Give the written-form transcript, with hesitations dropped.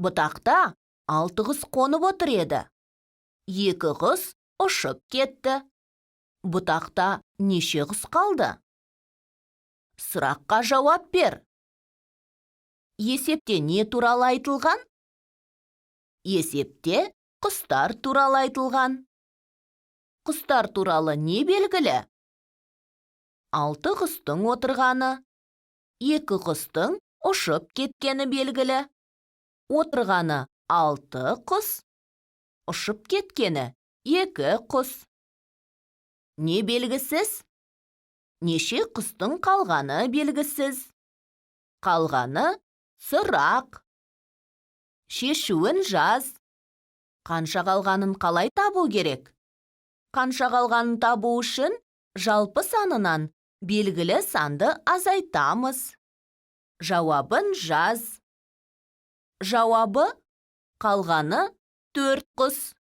Бұтақта 6 қыз қонып отыр еді. 2 қыз ұшып кетті. Бұтақта неше қыз қалды? Сұраққа жауап бер. Есепте не туралы айтылған? Есепте құстар туралы айтылған. Құстар туралы не белгілі? 6 құстың отырғаны, 2 құстың ұшып кеткені белгілі. Отырғаны 6 құс, ұшып кеткені 2 құс. Не белгісіз? Неше құстың қалғаны белгісіз. Қалғаны сұрақ. Шешуін жаз. Қанша қалғанын қалай табу керек? Қанша қалғанын табу үшін жалпы санынан белгілі санды азайтамыз. Жауабын жаз. Жауабы қалғаны 4 құс.